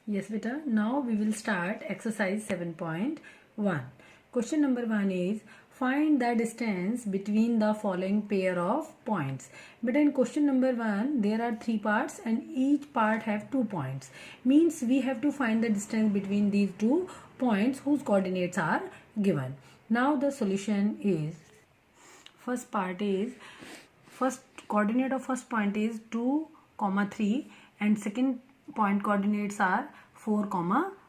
Yes, beta. Now we will start exercise 7.1. Question number 1 is find the distance between the following pair of points. But in question number 1, there are 3 parts and each part have 2 points. Means we have to find the distance between these 2 points whose coordinates are given. Now the solution is, first coordinate of first point is 2, 3 and second point coordinates are 4,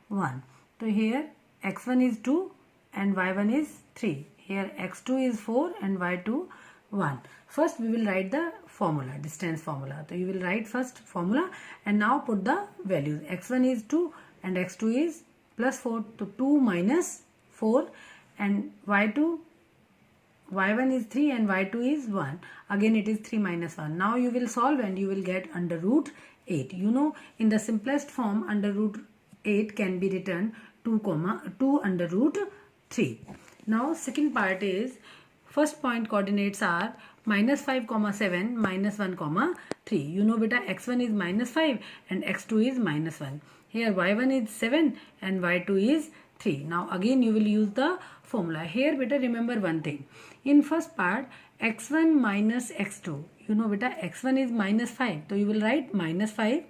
1. So here x1 is 2 and y1 is 3. Here x2 is 4 and y2 1. First we will write the formula, distance formula. So you will write first formula and now put the values. x1 is 2 and x2 is plus 4. So 2 minus 4 and y1 is 3 and y2 is 1. Again it is 3 minus 1. Now you will solve and you will get under root 8. You know, in the simplest form under root 8 can be written 2 under root 3. Now second part is first point coordinates are minus 5, 7, minus 1, 3. You know beta x1 is minus 5 and x2 is minus 1. Here y1 is 7 and y2 is 3. Now again you will use the formula. Here beta remember one thing. In first part x1 minus x2. You know beta x1 is minus 5. So you will write minus 5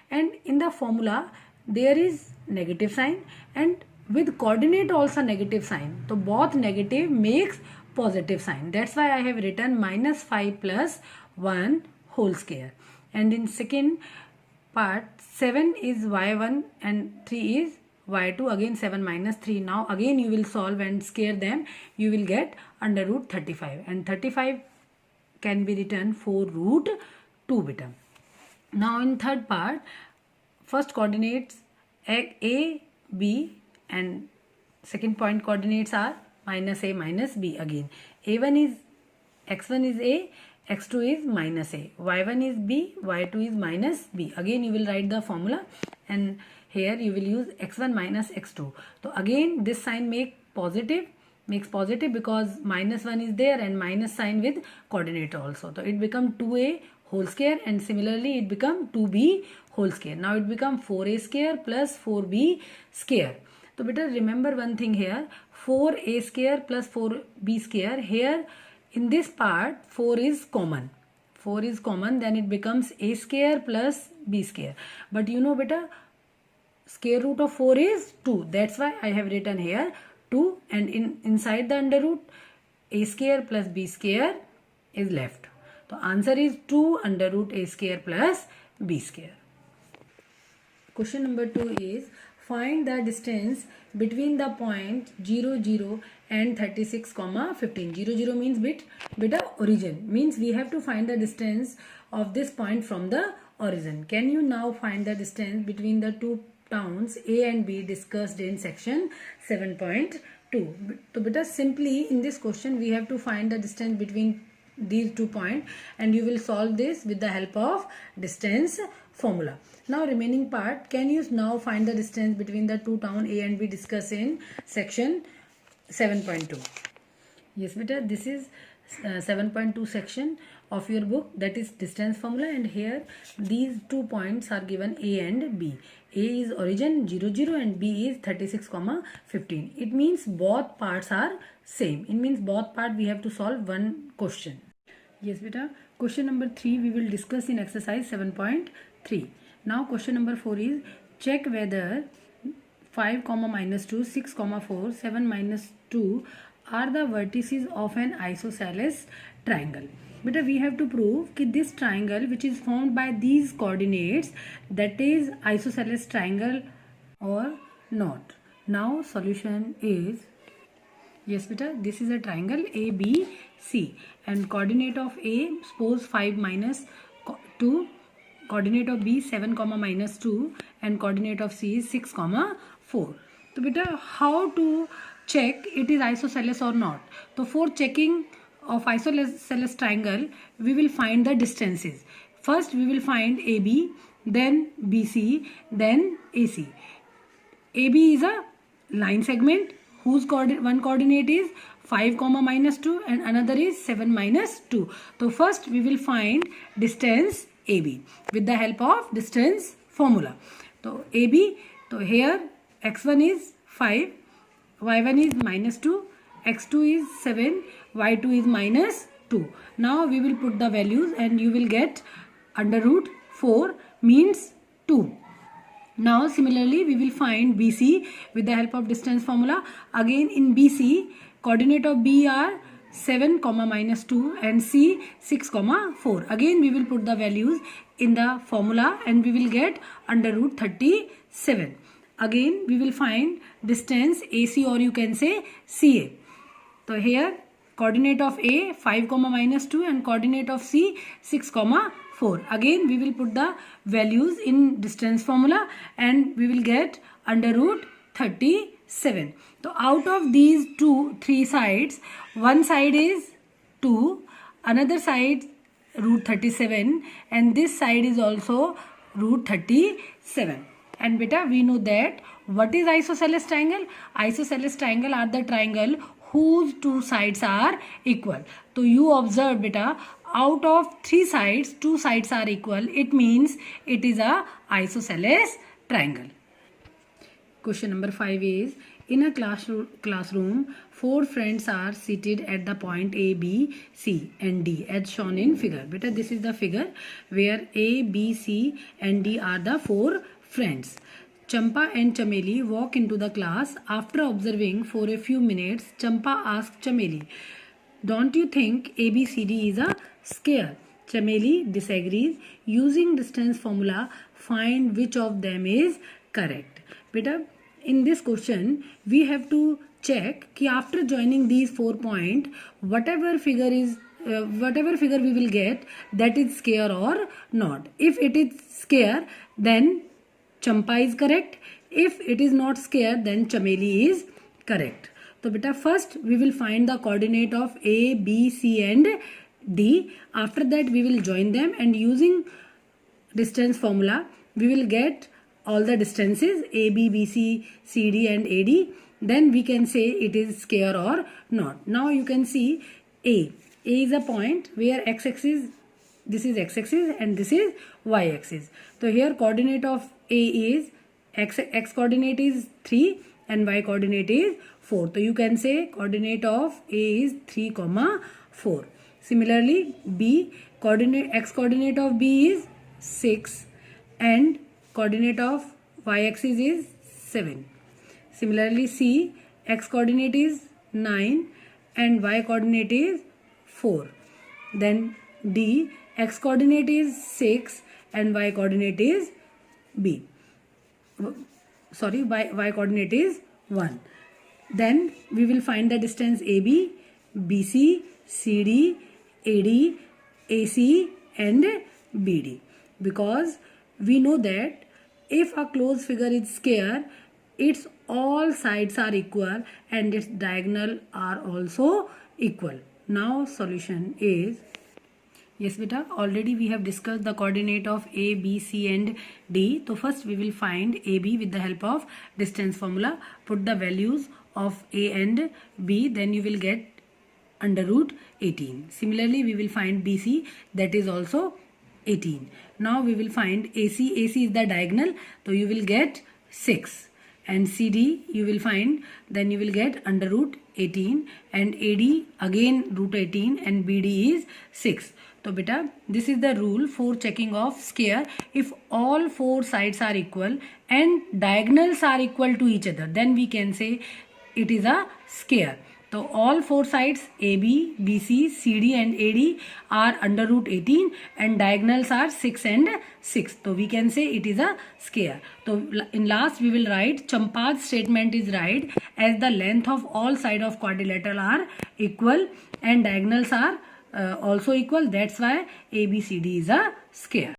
and in the formula there is negative sign and with coordinate also negative sign. So both negative makes positive sign. That's why I have written minus 5 plus 1 whole square. And in second part 7 is y1 and 3 is y2, again 7 minus 3. Now again you will solve and square them. You will get under root 35 and 35 can be written 4 root 2 beta. Now in third part, first coordinates a, b and second point coordinates are minus a, minus b again. A1 is, x1 is a, x2 is minus a, y1 is b, y2 is minus b. Again you will write the formula and here you will use x1 minus x2. So again this sign makes positive because minus 1 is there and minus sign with coordinate also. So it become 2a whole square and similarly it become 2b whole square. Now it become 4a square plus 4b square. So better remember one thing here, 4a square plus 4b square. Here in this part 4 is common. 4 is common, then it becomes a square plus b square. But you know better square root of 4 is 2. That's why I have written here 2 and inside the under root a square plus b square is left. So answer is 2 under root a square plus b square. Question number 2 is find the distance between the point 0, 0 and 36, 15. 0, 0 means beta origin. Means we have to find the distance of this point from the origin. Can you now find the distance between the two towns A and B discussed in section 7.2. So beta simply in this question we have to find the distance between these 2 points and you will solve this with the help of distance formula. Now remaining part, can you now find the distance between the two towns A and B discussed in section 7.2. Yes beta, this is 7.2 section of your book, that is distance formula, and here these 2 points are given A and B. A is origin 0, 0 and B is 36, 15. It means both parts are same. It means both part we have to solve one question. Yes beta, question number 3 we will discuss in exercise 7.3. Now question number 4 is check whether 5, minus 2, 6, 4, 7, minus 2 are the vertices of an isosceles triangle. Beta we have to prove that this triangle which is formed by these coordinates, that is isosceles triangle or not. Now solution is, yes beta, this is a triangle ABC and coordinate of A suppose 5 minus 2, coordinate of B 7, minus 2 and coordinate of C is 6, 4. So beta how to check it is isosceles or not? So for checking of isosceles triangle we will find the distances. First we will find AB, then BC, then AC. AB is a line segment whose one coordinate is 5, minus 2 and another is 7 minus 2. So first we will find distance AB with the help of distance formula. तो AB, तो here x1 is 5, y1 is -2, x2 is 7, y2 is -2. Now we will put the values and you will get under root 4 means 2. Now similarly we will find BC with the help of distance formula. Again in BC, coordinate of B are 7, -2 and C 6, 4. Again we will put the values in the formula and we will get under root 37. Again we will find distance AC, or you can say CA. So here coordinate of A 5, -2 and coordinate of C 6, 4. Again we will put the values in distance formula and we will get under root 37. So out of these three sides, one side is 2, another side root 37 and this side is also root 37. And beta, we know that what is isosceles triangle? Isosceles triangle are the triangle whose two sides are equal. So you observe beta, out of three sides, two sides are equal. It means it is a isosceles triangle. Question number 5 is, in a classroom, 4 friends are seated at the point A, B, C and D as shown in figure. Beta, this is the figure where A, B, C and D are the 4 friends. Champa and Chameli walk into the class. After observing for a few minutes, Champa asks Chameli, "Don't you think ABCD is a square?" Chameli disagrees. Using distance formula, find which of them is correct. Beta, in this question, we have to check कि after joining these 4 points, whatever figure we will get, that is square or not. If it is square, then Champa is correct. If it is not square, then Chameli is correct. So beta, first we will find the coordinate of A, B, C and D. After that we will join them and using distance formula we will get all the distances A, B, B, C, C, D and AD. Then we can say it is square or not. Now you can see A. A is a point where x-axis, this is x-axis and this is y-axis. So here coordinate of A is x coordinate is 3 and y coordinate is 4. So you can say coordinate of A is 3, 4. Similarly B, x coordinate of B is 6 and coordinate of y-axis is 7. Similarly C, x coordinate is 9 and y coordinate is 4. Then D, x coordinate is 6 and y coordinate is y coordinate is 1. Then we will find the distance AB, BC, CD, AD, AC and BD. Because we know that if a closed figure is square, its all sides are equal and its diagonal are also equal. Now solution is, yes beta, already we have discussed the coordinate of A, B, C and D. So first we will find AB with the help of distance formula. Put the values of A and B, then you will get under root 18. Similarly we will find BC, that is also 18. Now we will find AC. AC is the diagonal, so you will get 6. And CD you will find, then you will get under root 18 and AD again root 18 and BD is 6. So beta, this is the rule for checking of square. If all 4 sides are equal and diagonals are equal to each other, then we can say it is a square. So all 4 sides AB, BC, CD and AD are under root 18 and diagonals are 6 and 6. So we can say it is a square. So in last we will write Champa's statement is right, as the length of all sides of quadrilateral are equal and diagonals are also equal. That's why ABCD is a square.